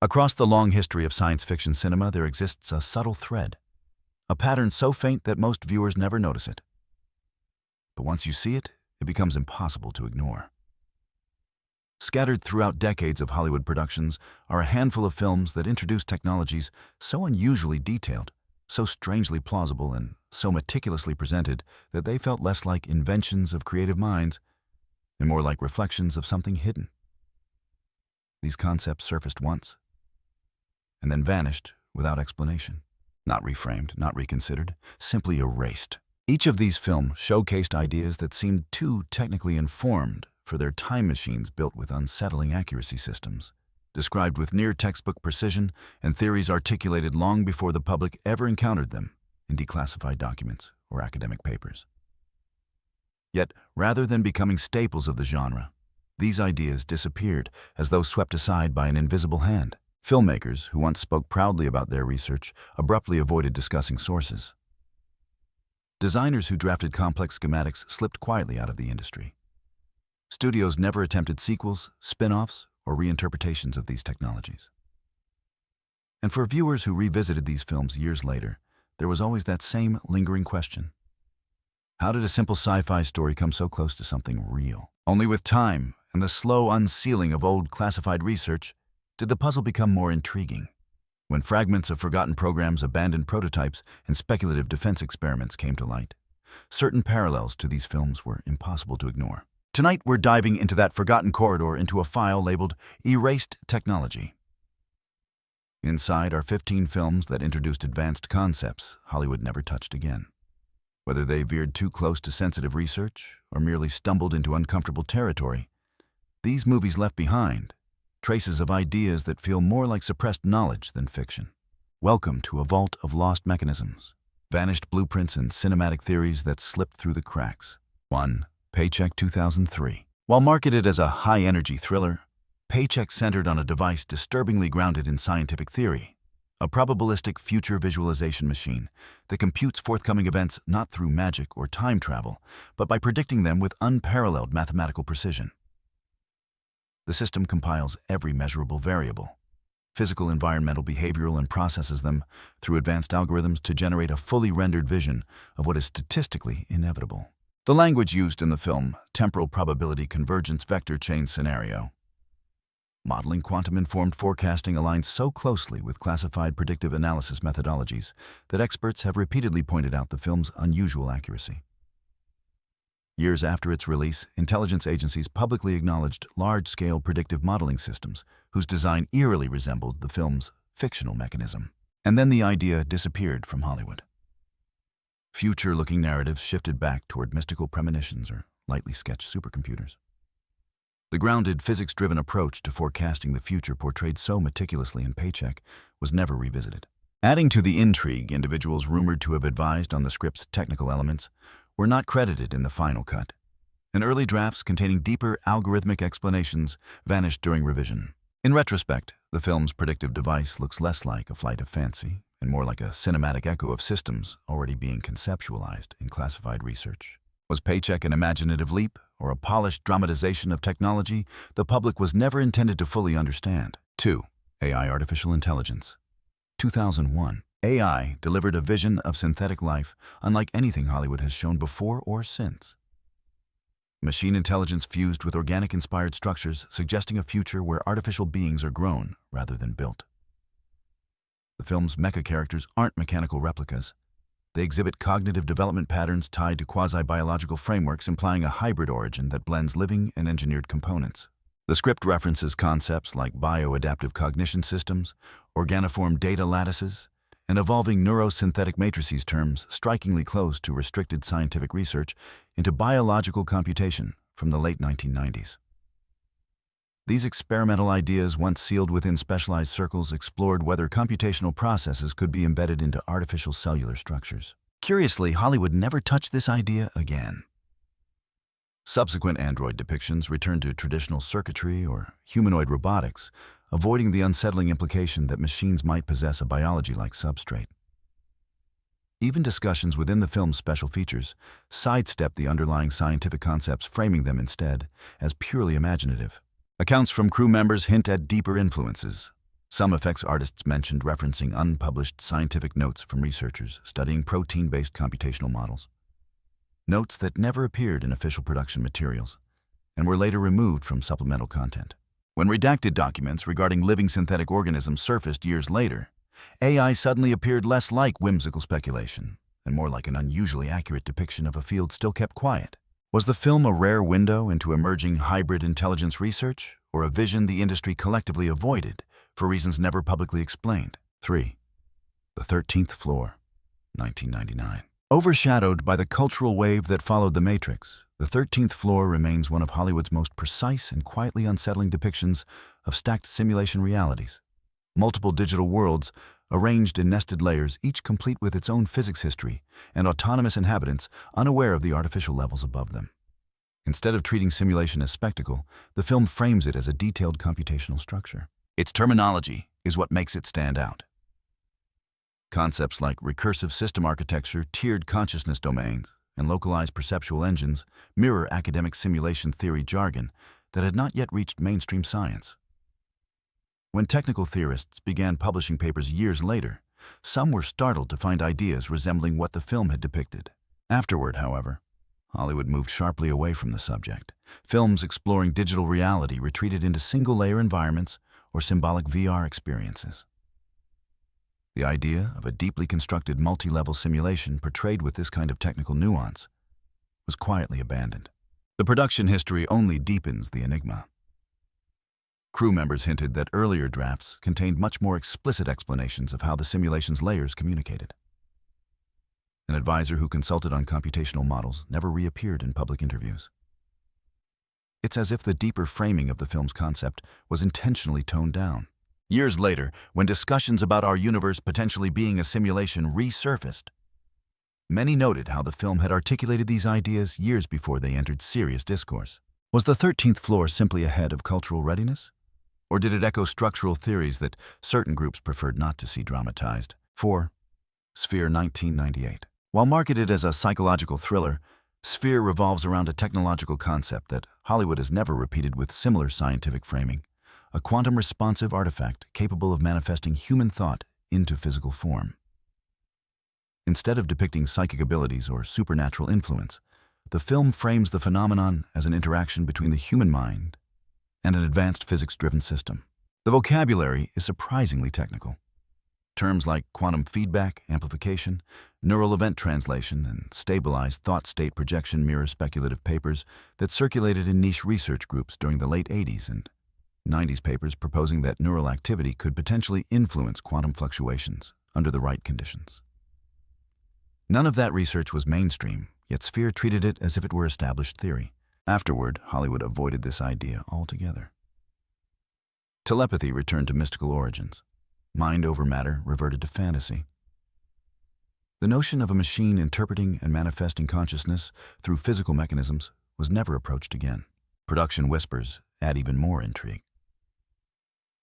Across the long history of science fiction cinema, there exists a subtle thread, a pattern so faint that most viewers never notice it. But once you see it, it becomes impossible to ignore. Scattered throughout decades of Hollywood productions are a handful of films that introduce technologies so unusually detailed, so strangely plausible, and so meticulously presented that they felt less like inventions of creative minds and more like reflections of something hidden. These concepts surfaced once and then vanished without explanation. Not reframed, not reconsidered, simply erased. Each of these films showcased ideas that seemed too technically informed for their time machines built with unsettling accuracy systems, described with near-textbook precision, and theories articulated long before the public ever encountered them in declassified documents or academic papers. Yet, rather than becoming staples of the genre, these ideas disappeared as though swept aside by an invisible hand. Filmmakers who once spoke proudly about their research abruptly avoided discussing sources. Designers who drafted complex schematics slipped quietly out of the industry. Studios never attempted sequels, spin-offs, or reinterpretations of these technologies. And for viewers who revisited these films years later, there was always that same lingering question. How did a simple sci-fi story come so close to something real? Only with time and the slow unsealing of old classified research did the puzzle become more intriguing. When fragments of forgotten programs, abandoned prototypes, and speculative defense experiments came to light, certain parallels to these films were impossible to ignore. Tonight, we're diving into that forgotten corridor, into a file labeled Erased Technology. Inside are 15 films that introduced advanced concepts Hollywood never touched again. Whether they veered too close to sensitive research or merely stumbled into uncomfortable territory, these movies left behind traces of ideas that feel more like suppressed knowledge than fiction. Welcome to a vault of lost mechanisms, vanished blueprints, and cinematic theories that slipped through the cracks. 1. Paycheck 2003. While marketed as a high-energy thriller, Paycheck centered on a device disturbingly grounded in scientific theory, a probabilistic future visualization machine that computes forthcoming events not through magic or time travel, but by predicting them with unparalleled mathematical precision. The system compiles every measurable variable, physical, environmental, behavioral, and processes them through advanced algorithms to generate a fully rendered vision of what is statistically inevitable. The language used in the film, temporal probability convergence vector chain scenario. Modeling quantum-informed forecasting aligns so closely with classified predictive analysis methodologies that experts have repeatedly pointed out the film's unusual accuracy. Years after its release, intelligence agencies publicly acknowledged large-scale predictive modeling systems whose design eerily resembled the film's fictional mechanism. And then the idea disappeared from Hollywood. Future-looking narratives shifted back toward mystical premonitions or lightly sketched supercomputers. The grounded, physics-driven approach to forecasting the future portrayed so meticulously in Paycheck was never revisited. Adding to the intrigue, individuals rumored to have advised on the script's technical elements were not credited in the final cut, and early drafts containing deeper algorithmic explanations vanished during revision. In retrospect, the film's predictive device looks less like a flight of fancy and more like a cinematic echo of systems already being conceptualized in classified research. Was Paycheck an imaginative leap or a polished dramatization of technology the public was never intended to fully understand? 2. AI Artificial Intelligence. 2001. AI delivered a vision of synthetic life unlike anything Hollywood has shown before or since. Machine intelligence fused with organic-inspired structures, suggesting a future where artificial beings are grown rather than built. The film's mecha characters aren't mechanical replicas. They exhibit cognitive development patterns tied to quasi-biological frameworks, implying a hybrid origin that blends living and engineered components. The script references concepts like bioadaptive cognition systems, organiform data lattices, and evolving neurosynthetic matrices, terms strikingly close to restricted scientific research into biological computation from the late 1990s. These experimental ideas, once sealed within specialized circles, explored whether computational processes could be embedded into artificial cellular structures. Curiously, Hollywood never touched this idea again. Subsequent android depictions returned to traditional circuitry or humanoid robotics, avoiding the unsettling implication that machines might possess a biology-like substrate. Even discussions within the film's special features sidestepped the underlying scientific concepts, framing them instead as purely imaginative. Accounts from crew members hint at deeper influences. Some effects artists mentioned referencing unpublished scientific notes from researchers studying protein-based computational models. Notes that never appeared in official production materials and were later removed from supplemental content. When redacted documents regarding living synthetic organisms surfaced years later, AI suddenly appeared less like whimsical speculation and more like an unusually accurate depiction of a field still kept quiet. Was the film a rare window into emerging hybrid intelligence research, or a vision the industry collectively avoided for reasons never publicly explained? 3. The 13th Floor, 1999. Overshadowed by the cultural wave that followed The Matrix, The 13th Floor remains one of Hollywood's most precise and quietly unsettling depictions of stacked simulation realities. Multiple digital worlds, arranged in nested layers, each complete with its own physics history, and autonomous inhabitants unaware of the artificial levels above them. Instead of treating simulation as spectacle, the film frames it as a detailed computational structure. Its terminology is what makes it stand out. Concepts like recursive system architecture, tiered consciousness domains, and localized perceptual engines mirror academic simulation theory jargon that had not yet reached mainstream science. When technical theorists began publishing papers years later, some were startled to find ideas resembling what the film had depicted. Afterward, however, Hollywood moved sharply away from the subject. Films exploring digital reality retreated into single-layer environments or symbolic VR experiences. The idea of a deeply constructed multi-level simulation portrayed with this kind of technical nuance was quietly abandoned. The production history only deepens the enigma. Crew members hinted that earlier drafts contained much more explicit explanations of how the simulation's layers communicated. An advisor who consulted on computational models never reappeared in public interviews. It's as if the deeper framing of the film's concept was intentionally toned down. Years later, when discussions about our universe potentially being a simulation resurfaced, many noted how the film had articulated these ideas years before they entered serious discourse. Was The 13th Floor simply ahead of cultural readiness? Or did it echo structural theories that certain groups preferred not to see dramatized? 4. Sphere, 1998. While marketed as a psychological thriller, Sphere revolves around a technological concept that Hollywood has never repeated with similar scientific framing: a quantum-responsive artifact capable of manifesting human thought into physical form. Instead of depicting psychic abilities or supernatural influence, the film frames the phenomenon as an interaction between the human mind and an advanced physics-driven system. The vocabulary is surprisingly technical. Terms like quantum feedback, amplification, neural event translation, and stabilized thought state projection mirror speculative papers that circulated in niche research groups during the late 80s and 90s, papers proposing that neural activity could potentially influence quantum fluctuations under the right conditions. None of that research was mainstream, yet Sphere treated it as if it were established theory. Afterward, Hollywood avoided this idea altogether. Telepathy returned to mystical origins. Mind over matter reverted to fantasy. The notion of a machine interpreting and manifesting consciousness through physical mechanisms was never approached again. Production whispers add even more intrigue.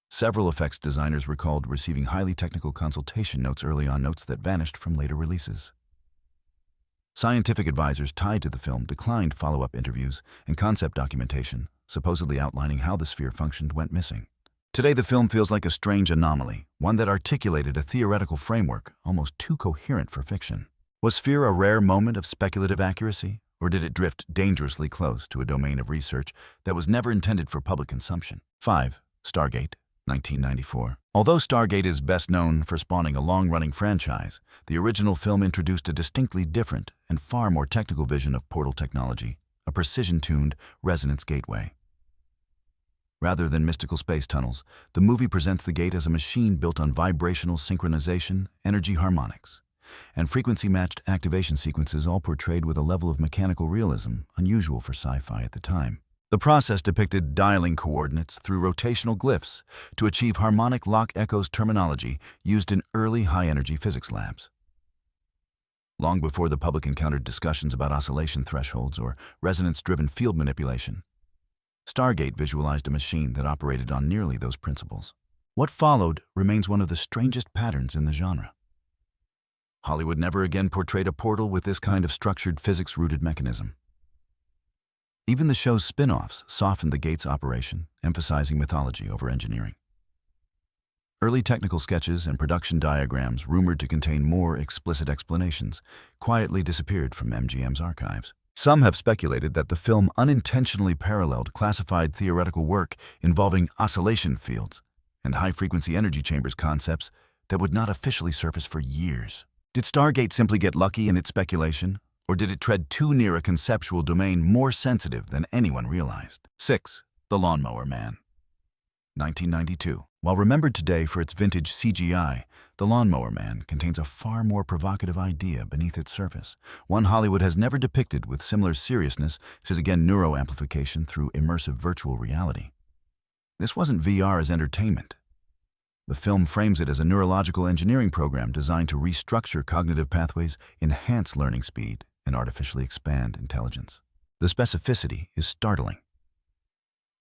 Several effects designers recalled receiving highly technical consultation notes early on, notes that vanished from later releases. Scientific advisors tied to the film declined follow-up interviews, and concept documentation, supposedly outlining how the sphere functioned, went missing. Today, the film feels like a strange anomaly, one that articulated a theoretical framework almost too coherent for fiction. Was Sphere a rare moment of speculative accuracy, or did it drift dangerously close to a domain of research that was never intended for public consumption? 5. Stargate, 1994. Although Stargate is best known for spawning a long-running franchise, the original film introduced a distinctly different and far more technical vision of portal technology, a precision-tuned resonance gateway. Rather than mystical space tunnels, the movie presents the gate as a machine built on vibrational synchronization, energy harmonics, and frequency-matched activation sequences, all portrayed with a level of mechanical realism unusual for sci-fi at the time. The process depicted dialing coordinates through rotational glyphs to achieve harmonic lock echoes, terminology used in early high-energy physics labs. Long before the public encountered discussions about oscillation thresholds or resonance-driven field manipulation, Stargate visualized a machine that operated on nearly those principles. What followed remains one of the strangest patterns in the genre. Hollywood never again portrayed a portal with this kind of structured physics-rooted mechanism. Even the show's spin-offs softened the gate's operation, emphasizing mythology over engineering. Early technical sketches and production diagrams rumored to contain more explicit explanations quietly disappeared from MGM's archives. Some have speculated that the film unintentionally paralleled classified theoretical work involving oscillation fields and high-frequency energy chambers concepts that would not officially surface for years. Did Stargate simply get lucky in its speculation, or did it tread too near a conceptual domain more sensitive than anyone realized? 6. The Lawnmower Man. 1992. While remembered today for its vintage CGI, The Lawnmower Man contains a far more provocative idea beneath its surface, one Hollywood has never depicted with similar seriousness since again neuroamplification through immersive virtual reality. This wasn't VR as entertainment. The film frames it as a neurological engineering program designed to restructure cognitive pathways, enhance learning speed, and artificially expand intelligence. The specificity is startling.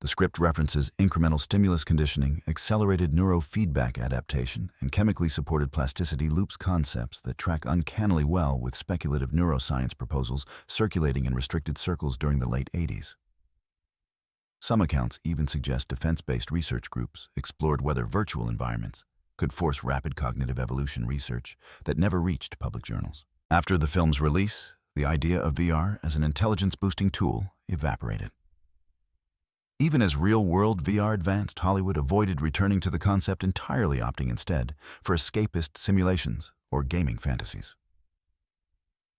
The script references incremental stimulus conditioning, accelerated neurofeedback adaptation, and chemically supported plasticity loops concepts that track uncannily well with speculative neuroscience proposals circulating in restricted circles during the late 80s. Some accounts even suggest defense-based research groups explored whether virtual environments could force rapid cognitive evolution research that never reached public journals. After the film's release, the idea of VR as an intelligence-boosting tool evaporated. Even as real-world VR advanced, Hollywood avoided returning to the concept entirely, opting instead for escapist simulations or gaming fantasies.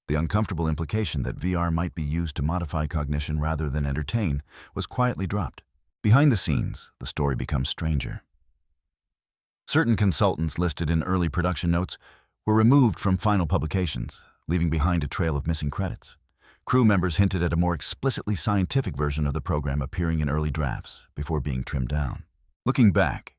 The uncomfortable implication that VR might be used to modify cognition rather than entertain was quietly dropped. Behind the scenes, the story becomes stranger. Certain consultants listed in early production notes were removed from final publications, leaving behind a trail of missing credits. Crew members hinted at a more explicitly scientific version of the program appearing in early drafts before being trimmed down. Looking back,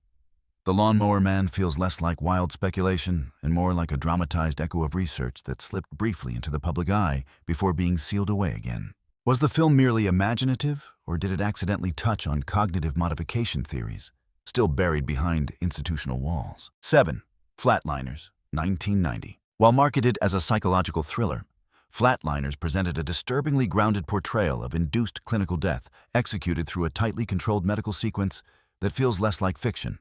The Lawnmower Man feels less like wild speculation and more like a dramatized echo of research that slipped briefly into the public eye before being sealed away again. Was the film merely imaginative, or did it accidentally touch on cognitive modification theories, still buried behind institutional walls? 7. Flatliners, 1990. While marketed as a psychological thriller, Flatliners presented a disturbingly grounded portrayal of induced clinical death executed through a tightly controlled medical sequence that feels less like fiction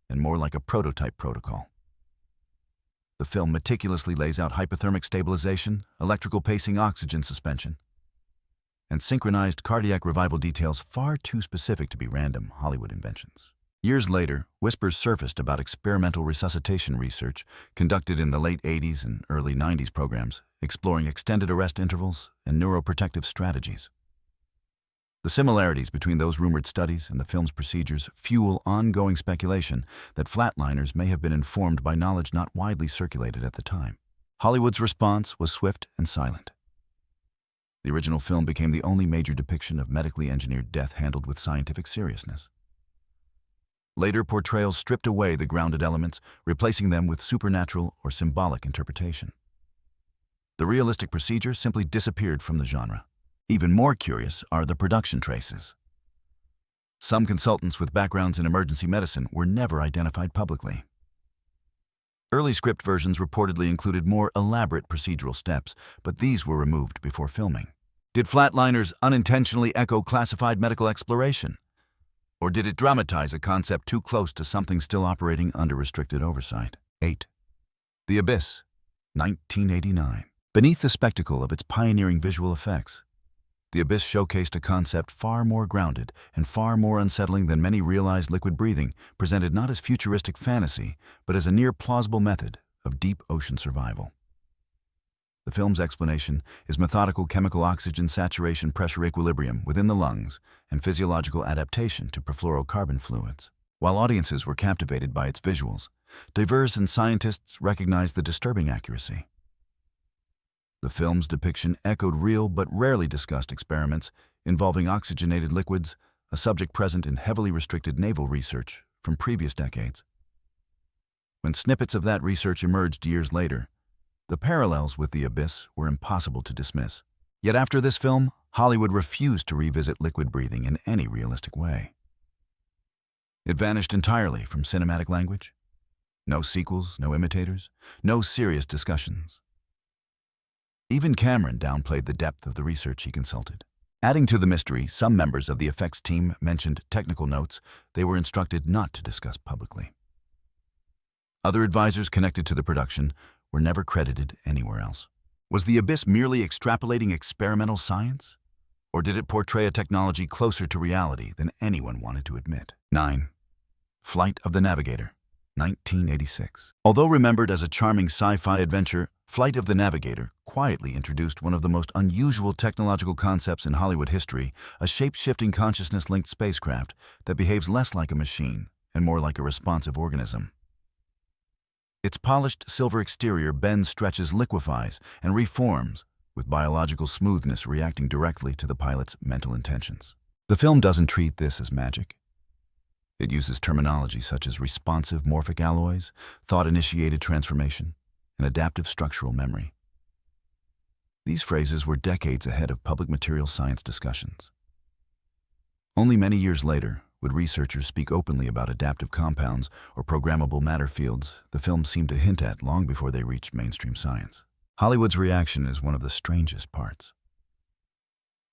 and more like a prototype protocol. The film meticulously lays out hypothermic stabilization, electrical pacing, oxygen suspension, and synchronized cardiac revival details far too specific to be random Hollywood inventions. Years later, whispers surfaced about experimental resuscitation research conducted in the late 80s and early 90s programs, exploring extended arrest intervals and neuroprotective strategies. The similarities between those rumored studies and the film's procedures fuel ongoing speculation that Flatliners may have been informed by knowledge not widely circulated at the time. Hollywood's response was swift and silent. The original film became the only major depiction of medically engineered death handled with scientific seriousness. Later portrayals stripped away the grounded elements, replacing them with supernatural or symbolic interpretation. The realistic procedure simply disappeared from the genre. Even more curious are the production traces. Some consultants with backgrounds in emergency medicine were never identified publicly. Early script versions reportedly included more elaborate procedural steps, but these were removed before filming. Did Flatliners unintentionally echo classified medical exploration? Or did it dramatize a concept too close to something still operating under restricted oversight? 8. The Abyss, 1989. Beneath the spectacle of its pioneering visual effects, The Abyss showcased a concept far more grounded and far more unsettling than many realized liquid breathing, presented not as futuristic fantasy, but as a near-plausible method of deep ocean survival. The film's explanation is methodical chemical oxygen saturation pressure equilibrium within the lungs and physiological adaptation to perfluorocarbon fluids. While audiences were captivated by its visuals, divers and scientists recognized the disturbing accuracy. The film's depiction echoed real but rarely discussed experiments involving oxygenated liquids, a subject present in heavily restricted naval research from previous decades. When snippets of that research emerged years later, the parallels with The Abyss were impossible to dismiss. Yet after this film, Hollywood refused to revisit liquid breathing in any realistic way. It vanished entirely from cinematic language. No sequels, no imitators, no serious discussions. Even Cameron downplayed the depth of the research he consulted. Adding to the mystery, some members of the effects team mentioned technical notes they were instructed not to discuss publicly. Other advisors connected to the production were never credited anywhere else. Was the abyss merely extrapolating experimental science? Or did it portray a technology closer to reality than anyone wanted to admit? 9. Flight of the Navigator, 1986. Although remembered as a charming sci-fi adventure, Flight of the Navigator quietly introduced one of the most unusual technological concepts in Hollywood history, a shape-shifting consciousness-linked spacecraft that behaves less like a machine and more like a responsive organism. Its polished silver exterior bends, stretches, liquefies, and reforms, with biological smoothness reacting directly to the pilot's mental intentions. The film doesn't treat this as magic. It uses terminology such as responsive morphic alloys, thought-initiated transformation, and adaptive structural memory. These phrases were decades ahead of public material science discussions. Only many years later would researchers speak openly about adaptive compounds or programmable matter fields the film seemed to hint at long before they reached mainstream science. Hollywood's reaction is one of the strangest parts.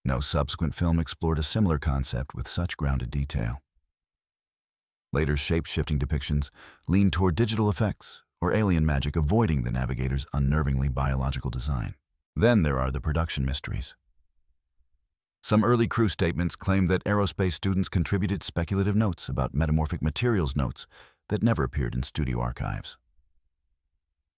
No subsequent film explored a similar concept with such grounded detail. Later shape-shifting depictions leaned toward digital effects or alien magic, avoiding the Navigator's unnervingly biological design. Then there are the production mysteries. Some early crew statements claimed that aerospace students contributed speculative notes about metamorphic materials notes that never appeared in studio archives.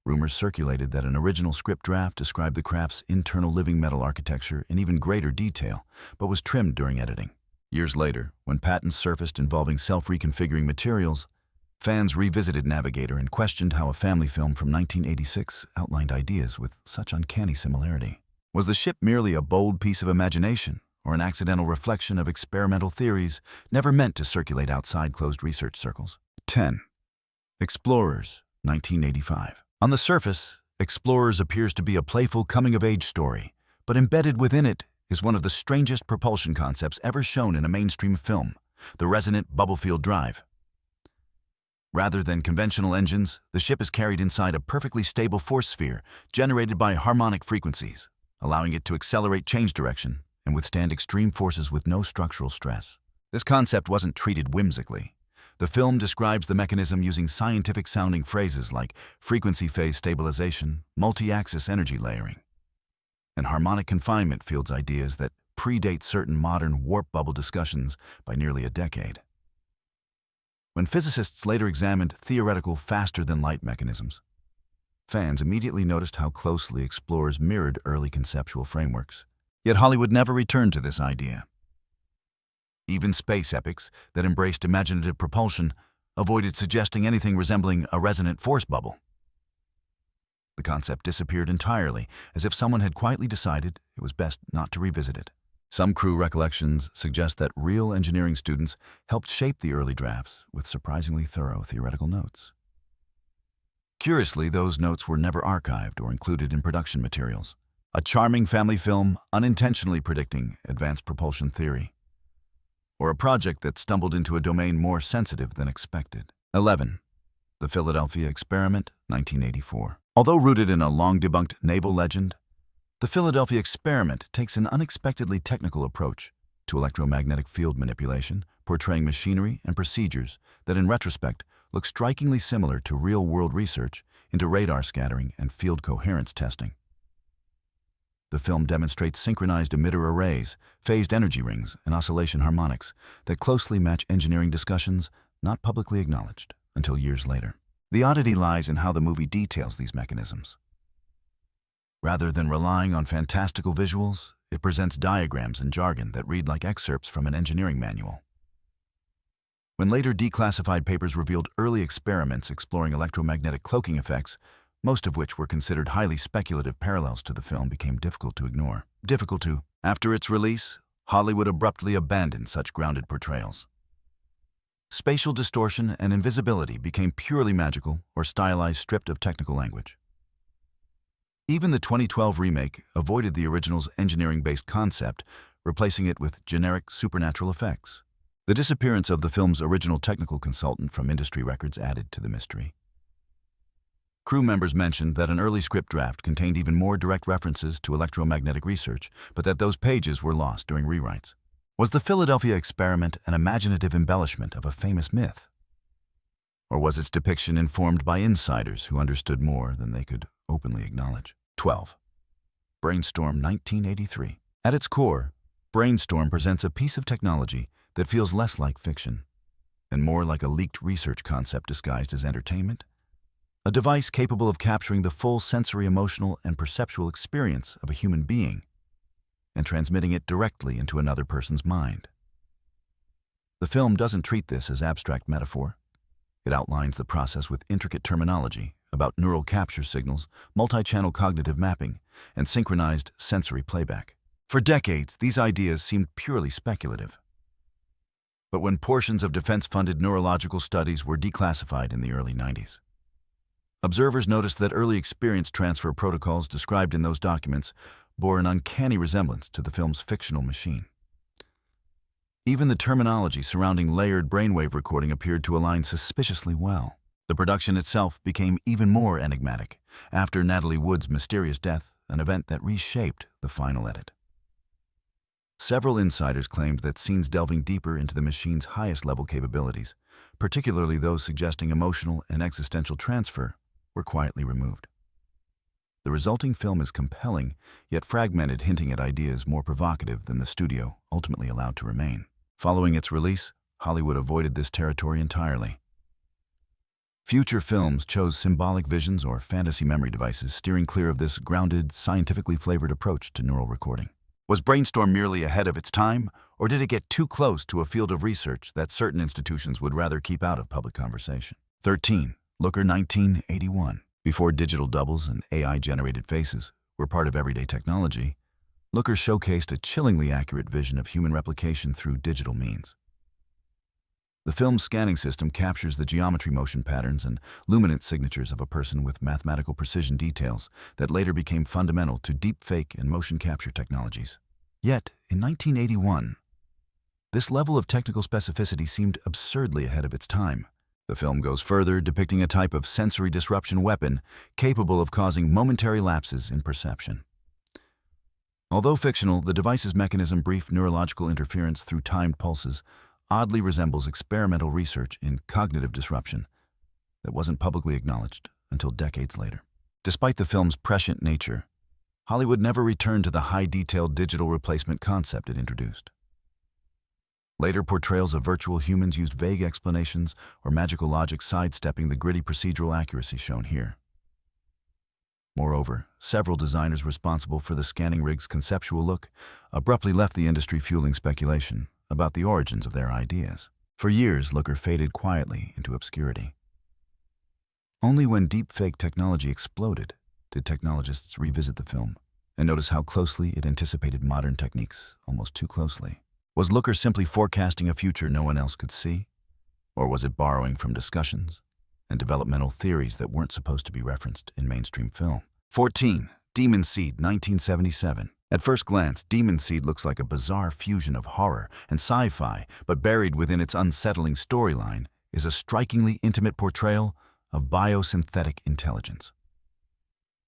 Rumors circulated that an original script draft described the craft's internal living metal architecture in even greater detail, but was trimmed during editing. Years later, when patents surfaced involving self-reconfiguring materials, fans revisited Navigator and questioned how a family film from 1986 outlined ideas with such uncanny similarity. Was the ship merely a bold piece of imagination, or an accidental reflection of experimental theories never meant to circulate outside closed research circles? 10. Explorers, 1985. On the surface, Explorers appears to be a playful coming-of-age story, but embedded within it is one of the strangest propulsion concepts ever shown in a mainstream film, the resonant bubble-field drive. Rather than conventional engines, the ship is carried inside a perfectly stable force sphere generated by harmonic frequencies, allowing it to accelerate change direction and withstand extreme forces with no structural stress. This concept wasn't treated whimsically. The film describes the mechanism using scientific-sounding phrases like frequency phase stabilization, multi-axis energy layering, and harmonic confinement fields, ideas that predate certain modern warp bubble discussions by nearly a decade. When physicists later examined theoretical faster-than-light mechanisms, fans immediately noticed how closely Explorers mirrored early conceptual frameworks. Yet Hollywood never returned to this idea. Even space epics that embraced imaginative propulsion avoided suggesting anything resembling a resonant force bubble. The concept disappeared entirely, as if someone had quietly decided it was best not to revisit it. Some crew recollections suggest that real engineering students helped shape the early drafts with surprisingly thorough theoretical notes. Curiously, those notes were never archived or included in production materials. A charming family film unintentionally predicting advanced propulsion theory, or a project that stumbled into a domain more sensitive than expected. 11. The Philadelphia Experiment, 1984. Although rooted in a long-debunked naval legend, the Philadelphia Experiment takes an unexpectedly technical approach to electromagnetic field manipulation, portraying machinery and procedures that in retrospect look strikingly similar to real-world research into radar scattering and field coherence testing. The film demonstrates synchronized emitter arrays, phased energy rings, and oscillation harmonics that closely match engineering discussions not publicly acknowledged until years later. The oddity lies in how the movie details these mechanisms. Rather than relying on fantastical visuals, it presents diagrams and jargon that read like excerpts from an engineering manual. When later declassified papers revealed early experiments exploring electromagnetic cloaking effects, most of which were considered highly speculative parallels to the film, became difficult to ignore. After its release, Hollywood abruptly abandoned such grounded portrayals. Spatial distortion and invisibility became purely magical or stylized, stripped of technical language. Even the 2012 remake avoided the original's engineering-based concept, replacing it with generic supernatural effects. The disappearance of the film's original technical consultant from industry records added to the mystery. Crew members mentioned that an early script draft contained even more direct references to electromagnetic research, but that those pages were lost during rewrites. Was the Philadelphia Experiment an imaginative embellishment of a famous myth? Or was its depiction informed by insiders who understood more than they could openly acknowledge? 12. Brainstorm 1983. At its core, Brainstorm presents a piece of technology that feels less like fiction and more like a leaked research concept disguised as entertainment. A device capable of capturing the full sensory, emotional, and perceptual experience of a human being and transmitting it directly into another person's mind. The film doesn't treat this as abstract metaphor. It outlines the process with intricate terminology about neural capture signals, multi-channel cognitive mapping, and synchronized sensory playback. For decades, these ideas seemed purely speculative. But when portions of defense-funded neurological studies were declassified in the early 90s, observers noticed that early experience transfer protocols described in those documents bore an uncanny resemblance to the film's fictional machine. Even the terminology surrounding layered brainwave recording appeared to align suspiciously well. The production itself became even more enigmatic after Natalie Wood's mysterious death, an event that reshaped the final edit. Several insiders claimed that scenes delving deeper into the machine's highest-level capabilities, particularly those suggesting emotional and existential transfer, were quietly removed. The resulting film is compelling, yet fragmented, hinting at ideas more provocative than the studio ultimately allowed to remain. Following its release, Hollywood avoided this territory entirely. Future films chose symbolic visions or fantasy memory devices, steering clear of this grounded, scientifically flavored approach to neural recording. Was Brainstorm merely ahead of its time, or did it get too close to a field of research that certain institutions would rather keep out of public conversation? 13. Looker 1981. Before digital doubles and AI-generated faces were part of everyday technology, Looker showcased a chillingly accurate vision of human replication through digital means. The film's scanning system captures the geometry, motion patterns, and luminance signatures of a person with mathematical precision details that later became fundamental to deepfake and motion capture technologies. Yet, in 1981, this level of technical specificity seemed absurdly ahead of its time. The film goes further, depicting a type of sensory disruption weapon capable of causing momentary lapses in perception. Although fictional, the device's mechanism, brief neurological interference through timed pulses, oddly resembles experimental research in cognitive disruption that wasn't publicly acknowledged until decades later. Despite the film's prescient nature, Hollywood never returned to the high-detailed digital replacement concept it introduced. Later portrayals of virtual humans used vague explanations or magical logic, sidestepping the gritty procedural accuracy shown here. Moreover, several designers responsible for the scanning rig's conceptual look abruptly left the industry, fueling speculation about the origins of their ideas. For years, Looker faded quietly into obscurity. Only when deepfake technology exploded did technologists revisit the film and notice how closely it anticipated modern techniques, almost too closely. Was Looker simply forecasting a future no one else could see? Or was it borrowing from discussions and developmental theories that weren't supposed to be referenced in mainstream film? 14. Demon Seed 1977. At first glance, Demon Seed looks like a bizarre fusion of horror and sci-fi, but buried within its unsettling storyline is a strikingly intimate portrayal of biosynthetic intelligence.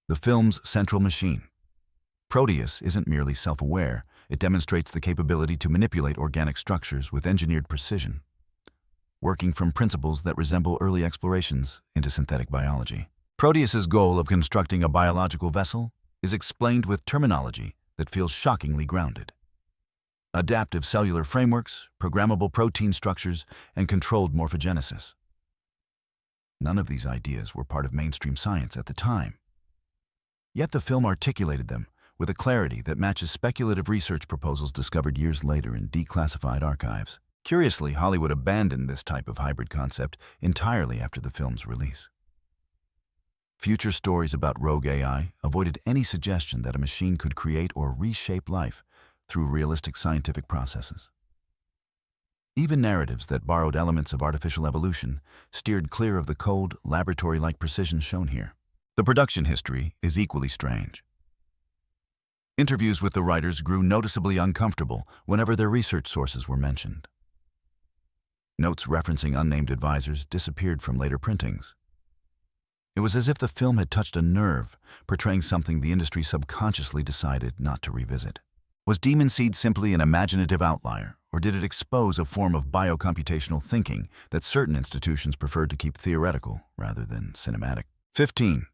The film's central machine, Proteus, isn't merely self-aware. It demonstrates the capability to manipulate organic structures with engineered precision, working from principles that resemble early explorations into synthetic biology. Proteus's goal of constructing a biological vessel is explained with terminology that feels shockingly grounded. Adaptive cellular frameworks, programmable protein structures, and controlled morphogenesis. None of these ideas were part of mainstream science at the time. Yet the film articulated them with a clarity that matches speculative research proposals discovered years later in declassified archives. Curiously, Hollywood abandoned this type of hybrid concept entirely after the film's release. Future stories about rogue AI avoided any suggestion that a machine could create or reshape life through realistic scientific processes. Even narratives that borrowed elements of artificial evolution steered clear of the cold, laboratory-like precision shown here. The production history is equally strange. Interviews with the writers grew noticeably uncomfortable whenever their research sources were mentioned. Notes referencing unnamed advisors disappeared from later printings. It was as if the film had touched a nerve, portraying something the industry subconsciously decided not to revisit. Was Demon Seed simply an imaginative outlier, or did it expose a form of biocomputational thinking that certain institutions preferred to keep theoretical rather than cinematic? 15.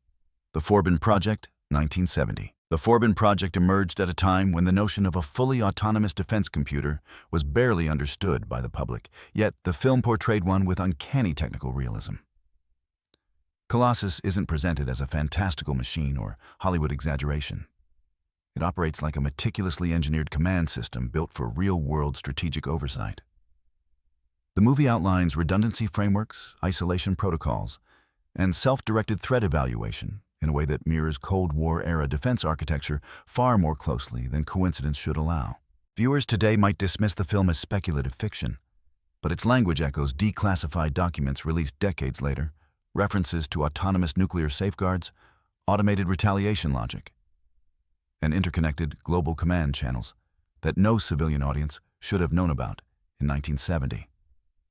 The Forbin Project, 1970. The Forbin Project emerged at a time when the notion of a fully autonomous defense computer was barely understood by the public, yet the film portrayed one with uncanny technical realism. Colossus isn't presented as a fantastical machine or Hollywood exaggeration. It operates like a meticulously engineered command system built for real-world strategic oversight. The movie outlines redundancy frameworks, isolation protocols, and self-directed threat evaluation in a way that mirrors Cold War-era defense architecture far more closely than coincidence should allow. Viewers today might dismiss the film as speculative fiction, but its language echoes declassified documents released decades later, references to autonomous nuclear safeguards, automated retaliation logic, and interconnected global command channels that no civilian audience should have known about in 1970.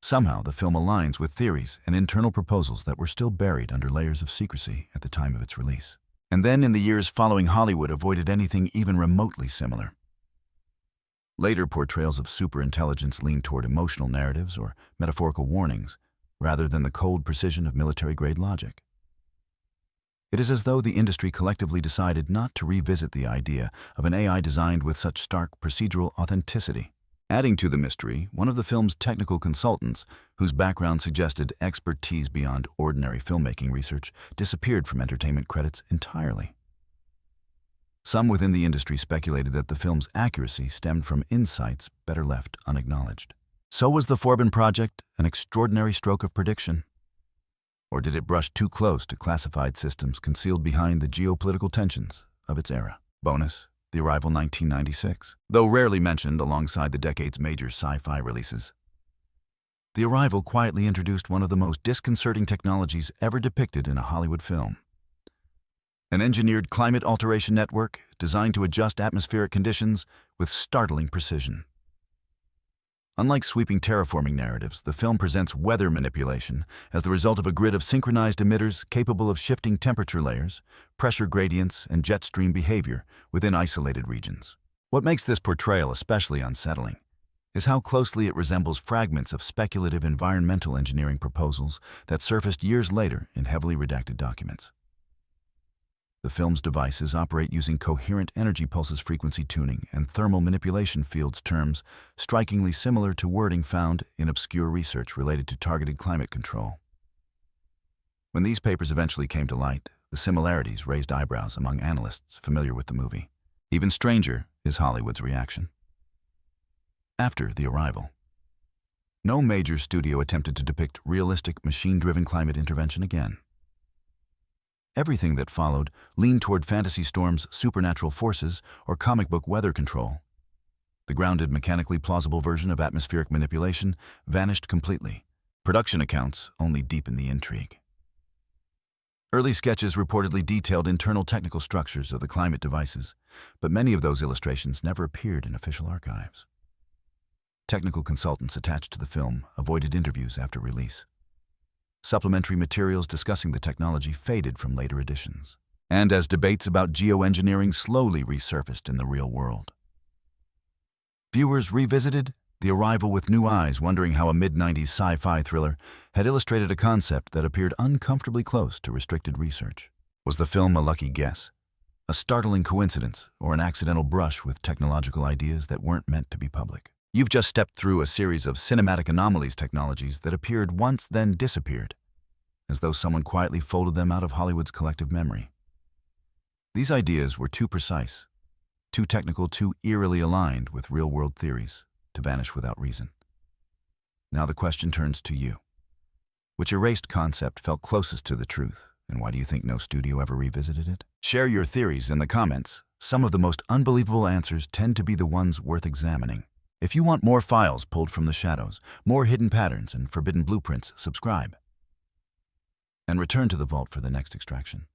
Somehow, the film aligns with theories and internal proposals that were still buried under layers of secrecy at the time of its release. And then, in the years following, Hollywood avoided anything even remotely similar. Later portrayals of superintelligence leaned toward emotional narratives or metaphorical warnings, rather than the cold precision of military-grade logic. It is as though the industry collectively decided not to revisit the idea of an AI designed with such stark procedural authenticity. Adding to the mystery, one of the film's technical consultants, whose background suggested expertise beyond ordinary filmmaking research, disappeared from entertainment credits entirely. Some within the industry speculated that the film's accuracy stemmed from insights better left unacknowledged. So was the Forbin Project an extraordinary stroke of prediction? Or did it brush too close to classified systems concealed behind the geopolitical tensions of its era? Bonus: The Arrival, 1996. Though rarely mentioned alongside the decade's major sci-fi releases, The Arrival quietly introduced one of the most disconcerting technologies ever depicted in a Hollywood film. An engineered climate alteration network designed to adjust atmospheric conditions with startling precision. Unlike sweeping terraforming narratives, the film presents weather manipulation as the result of a grid of synchronized emitters capable of shifting temperature layers, pressure gradients, and jet stream behavior within isolated regions. What makes this portrayal especially unsettling is how closely it resembles fragments of speculative environmental engineering proposals that surfaced years later in heavily redacted documents. The film's devices operate using coherent energy pulses, frequency tuning, and thermal manipulation fields, terms strikingly similar to wording found in obscure research related to targeted climate control. When these papers eventually came to light, the similarities raised eyebrows among analysts familiar with the movie. Even stranger is Hollywood's reaction. After The Arrival, no major studio attempted to depict realistic, machine-driven climate intervention again. Everything that followed leaned toward fantasy storms, supernatural forces, or comic book weather control. The grounded, mechanically plausible version of atmospheric manipulation vanished completely. Production accounts only deepened the intrigue. Early sketches reportedly detailed internal technical structures of the climate devices, but many of those illustrations never appeared in official archives. Technical consultants attached to the film avoided interviews after release. Supplementary materials discussing the technology faded from later editions, and as debates about geoengineering slowly resurfaced in the real world, viewers revisited The Arrival with new eyes, wondering how a mid-90s sci-fi thriller had illustrated a concept that appeared uncomfortably close to restricted research. Was the film a lucky guess, a startling coincidence, or an accidental brush with technological ideas that weren't meant to be public? You've just stepped through a series of cinematic anomalies, technologies that appeared once then disappeared, as though someone quietly folded them out of Hollywood's collective memory. These ideas were too precise, too technical, too eerily aligned with real-world theories to vanish without reason. Now the question turns to you. Which erased concept felt closest to the truth, and why do you think no studio ever revisited it? Share your theories in the comments. Some of the most unbelievable answers tend to be the ones worth examining. If you want more files pulled from the shadows, more hidden patterns and forbidden blueprints, subscribe and return to the vault for the next extraction.